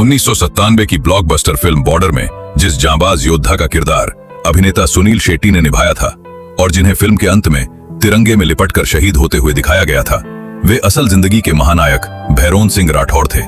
1997 की blockbuster film border में जिस जांबाज योद्धा का किरदार अभिनेता सुनील शेट्टी ने निभाया था और जिन्हें फिल्म के अंत में तिरंगे में लिपटकर शहीद होते हुए दिखाया गया था, वे असल जिंदगी के महानायक भैरोन सिंह राठौड़ थे,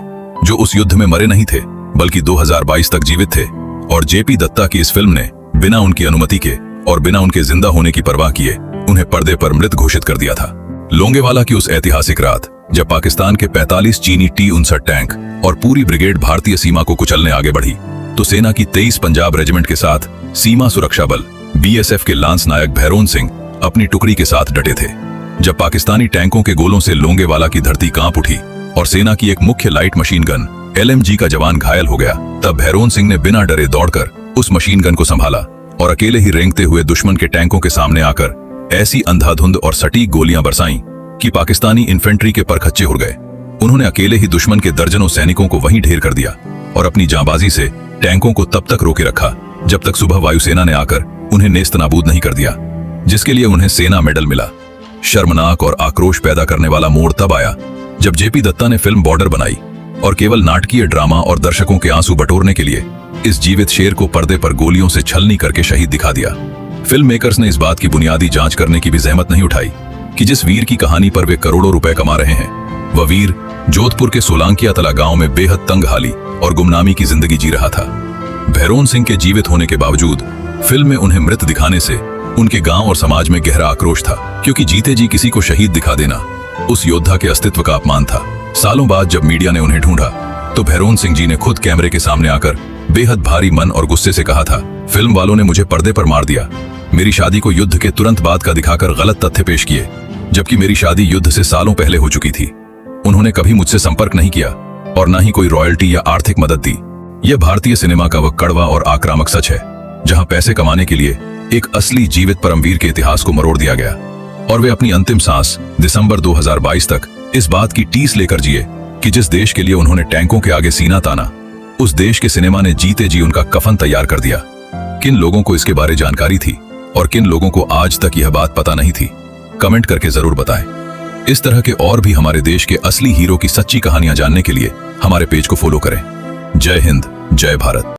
जो उस युद्ध में मरे नहीं थे बल्कि 2022 तक जीवित थे। और जेपी दत्ता की इस फिल्म ने बिना उनकी अनुमति के और बिना उनके जिंदा होने की परवाह किए उन्हें पर्दे पर मृत घोषित कर दिया था। लोंगेवाला की उस ऐतिहासिक रात जब पाकिस्तान के 45 चीनी T-59 टैंक और पूरी ब्रिगेड भारतीय सीमा को कुचलने आगे बढ़ी, तो सेना की 23 पंजाब रेजिमेंट के साथ सीमा सुरक्षा बल BSF के लांस नायक भैरोन सिंह अपनी टुकड़ी के साथ डटे थे। जब पाकिस्तानी टैंकों के गोलों से लोंगेवाला की धरती कांप उठी और सेना की एक मुख्य लाइट मशीन गन LMG का जवान घायल हो गया, तब भैरोन सिंह ने बिना डरे दौड़कर उस मशीन गन को संभाला और अकेले ही रेंगते हुए दुश्मन के टैंकों के सामने आकर ऐसी अंधाधुंध और सटीक गोलियां बरसाईं कि पाकिस्तानी इन्फेंट्री के परखच्चे उड़ गए। उन्होंने अकेले ही दुश्मन के दर्जनों सैनिकों को वहीं ढेर कर दिया और अपनी जांबाजी से टैंकों को तब तक रोके रखा जब तक सुबह वायुसेना ने आकर उन्हें नेस्तनाबूद नहीं कर दिया, जिसके लिए उन्हें सेना मेडल मिला। शर्मनाक और आक्रोश पैदा करने वाला मोड़ तब आया जब जेपी दत्ता ने फिल्म बॉर्डर बनाई और केवल नाटकीय ड्रामा और दर्शकों के आंसू बटोरने के लिए इस जीवित शेर को पर्दे पर गोलियों से छलनी करके शहीद दिखा दिया। फिल्म मेकर्स ने इस बात की बुनियादी जांच करने की भी जहमत नहीं उठाई कि जिस वीर की कहानी पर वे करोड़ों रुपए कमा रहे हैं, वह वीर जोधपुर के सोलांकिया तला गांव में बेहद तंग हाली और गुमनामी की जिंदगी जी रहा था। भैरोन सिंह के जीवित होने के बावजूद फिल्म में उन्हें मृत दिखाने से उनके गांव और समाज में गहरा आक्रोश था, क्योंकि जीते जी किसी को शहीद दिखा देना उस योद्धा के अस्तित्व का अपमान था। सालों बाद जब मीडिया ने उन्हें ढूंढा तो भैरोन सिंह जी ने खुद कैमरे के सामने आकर बेहद भारी मन और गुस्से से कहा था, फिल्म वालों ने मुझे पर्दे पर मार दिया। मेरी शादी को युद्ध के तुरंत बाद का दिखाकर गलत तथ्य पेश किए, जबकि मेरी शादी युद्ध से सालों पहले हो चुकी थी। उन्होंने कभी मुझसे संपर्क नहीं किया और न ही कोई रॉयल्टी या आर्थिक मदद दी। यह भारतीय सिनेमा का वह कड़वा और आक्रामक सच है जहां पैसे कमाने के लिए एक असली जीवित परमवीर के इतिहास को मरोड़ दिया गया और वे अपनी अंतिम सांस दिसंबर 2022 तक इस बात की टीस लेकर जिए कि जिस देश के लिए उन्होंने टैंकों के आगे सीना ताना, उस देश के सिनेमा ने जीते जी उनका कफन तैयार कर दिया। किन लोगों को इसके बारे जानकारी थी और किन लोगों को आज तक यह बात पता नहीं थी, कमेंट करके जरूर बताएं। इस तरह के और भी हमारे देश के असली हीरो की सच्ची कहानियां जानने के लिए हमारे पेज को फॉलो करें। जय हिंद, जय भारत।